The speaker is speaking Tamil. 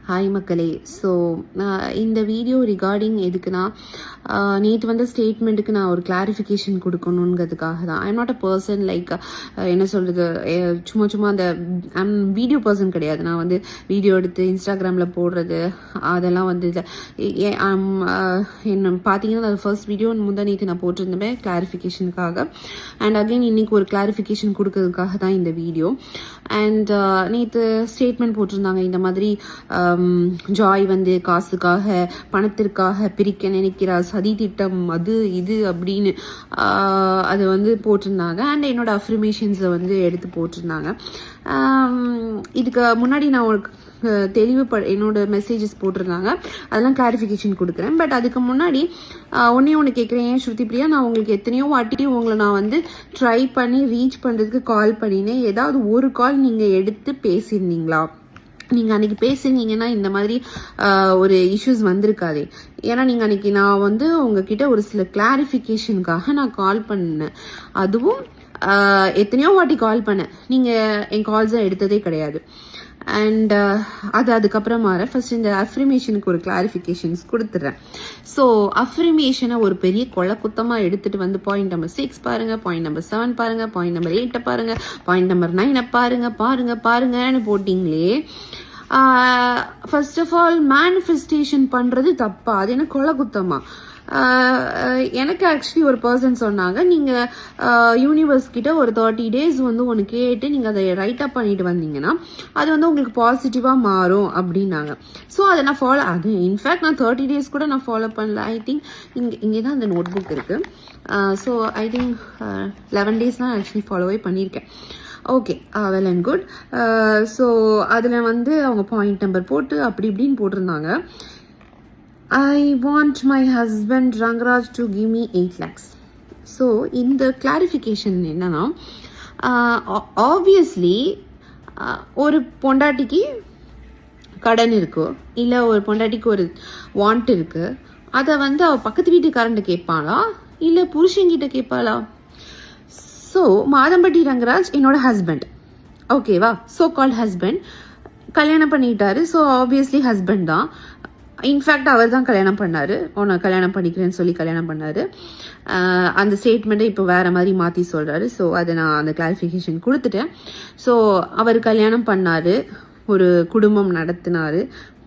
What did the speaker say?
ஹாய் மக்களே. ஸோ இந்த வீடியோ ரிகார்டிங் எதுக்குன்னா, நேற்று வந்த ஸ்டேட்மெண்ட்டுக்கு நான் ஒரு கிளாரிஃபிகேஷன் கொடுக்கணுங்கிறதுக்காக தான். I'm not a person like என்ன சொல்கிறது, சும்மா அந்த வீடியோ பர்சன் கிடையாது. நான் வந்து வீடியோ எடுத்து இன்ஸ்டாகிராமில் போடுறது அதெல்லாம் வந்து என்ன பார்த்தீங்கன்னா, அது ஃபர்ஸ்ட் வீடியோ நேற்று நான் போட்டிருந்தேன் கிளாரிஃபிகேஷனுக்காக. அண்ட் அகெயின் இன்னைக்கு ஒரு கிளாரிஃபிகேஷன் கொடுக்கறதுக்காக தான் இந்த வீடியோ. அண்ட் நேற்று ஸ்டேட்மெண்ட் போட்டிருந்தாங்க, இந்த மாதிரி ஜாய் வந்து காசுக்காக பணத்திற்காக பிரிக்க நினைக்கிறார், சதி திட்டம் அது இது அப்படின்னு அது வந்து போட்டிருந்தாங்க. அண்ட் என்னோட அஃப்ரிமேஷன்ஸை வந்து எடுத்து போட்டிருந்தாங்க. இதுக்கு முன்னாடி நான் ஒரு என்னோட மெசேஜஸ் போட்டிருந்தாங்க, அதெல்லாம் கிளாரிஃபிகேஷன் கொடுக்குறேன். பட் அதுக்கு முன்னாடி ஒன்று கேட்குறேன், ஸ்ருதி பிரியா, நான் உங்களுக்கு எத்தனையோ வாட்டி உங்களை நான் வந்து ட்ரை பண்ணி ரீச் பண்ணுறதுக்கு கால் பண்ணினேன். ஏதாவது ஒரு கால் நீங்கள் எடுத்து பேசியிருந்தீங்களா? நீங்கள் அன்றைக்கி பேசுனீங்கன்னா இந்த மாதிரி ஒரு இஷ்யூஸ் வந்திருக்காதே. ஏன்னா நீங்கள் அன்றைக்கி நான் வந்து உங்ககிட்ட ஒரு சில கிளாரிஃபிகேஷனுக்காக நான் கால் பண்ணேன். அதுவும் எத்தனையோ வாட்டி கால் பண்ணேன், நீங்கள் என் கால்ஸை எடுத்ததே கிடையாது. அண்ட் அதுக்கப்புறமா ஃபர்ஸ்ட் இந்த அஃப்ரிமேஷனுக்கு ஒரு கிளாரிஃபிகேஷன்ஸ் கொடுத்துட்றேன். ஸோ அஃப்ரிமேஷனை ஒரு பெரிய குத்தமாக எடுத்துகிட்டு வந்து பாயிண்ட் நம்பர் 6 பாருங்க, பாயிண்ட் நம்பர் 7 பாருங்க, பாயிண்ட் நம்பர் 8 பாருங்க, பாயிண்ட் நம்பர் 9 பாருங்கன்னு போட்டிங்களே. ஃபர்ஸ்ட் ஆஃப் ஆல் மேனிஃபெஸ்டேஷன் பண்ணுறது தப்பா? அது என்ன குத்தமா? எனக்கு ஆக்சுவலி ஒரு பர்சன் சொன்னாங்க, நீங்கள் யூனிவர்ஸ் கிட்ட ஒரு 30 days வந்து ஒன்று கேட்டு நீங்கள் அதை ரைட் அப் பண்ணிட்டு வந்தீங்கன்னா அது வந்து உங்களுக்கு பாசிட்டிவாக மாறும் அப்படின்னாங்க. ஸோ அதை நான் ஃபாலோ இன்ஃபேக்ட் நான் 30 days கூட நான் ஃபாலோ பண்ணல. ஐ திங்க் இங்கே தான் அந்த நோட் புக் இருக்குது. ஸோ ஐ திங்க் 11 days தான் ஆக்சுவலி ஃபாலோவே பண்ணியிருக்கேன். Okay, well and good. So அதில் வந்து அவங்க பாயிண்ட் நம்பர் போட்டு அப்படி இப்படின்னு போட்டிருந்தாங்க. I want my husband Rangaraj to give me 8 lakhs. So இந்த கிளாரிஃபிகேஷன் என்னன்னா, ஆப்வியஸ்லி ஒரு பொண்டாட்டிக்கு கடன் இருக்கோ, இல்லை ஒரு பொண்டாட்டிக்கு ஒரு வாண்ட் இருக்கு, அதை வந்து அவள் பக்கத்து வீட்டுக்காரன்ட்ட கேட்பாளா இல்லை புருஷங்கிட்ட கேட்பாளா? ஸோ மாதம்பட்டி ரங்கராஜ் என்னோட ஹஸ்பண்ட், ஓகேவா? ஸோ கால்ட் ஹஸ்பண்ட் கல்யாணம் பண்ணிட்டாரு. ஸோ ஆப்வியஸ்லி ஹஸ்பண்ட் தான். இன்ஃபேக்ட் அவர் தான் கல்யாணம் பண்ணார், உன்னை கல்யாணம் பண்ணிக்கிறேன்னு சொல்லி கல்யாணம் பண்ணார். அந்த ஸ்டேட்மெண்ட்டை இப்போ வேறு மாதிரி மாற்றி சொல்கிறாரு. ஸோ அதை நான் அந்த கிளாரிஃபிகேஷன் கொடுத்துட்டேன். ஸோ அவர் கல்யாணம் பண்ணார், ஒரு குடும்பம் நடத்தினார்,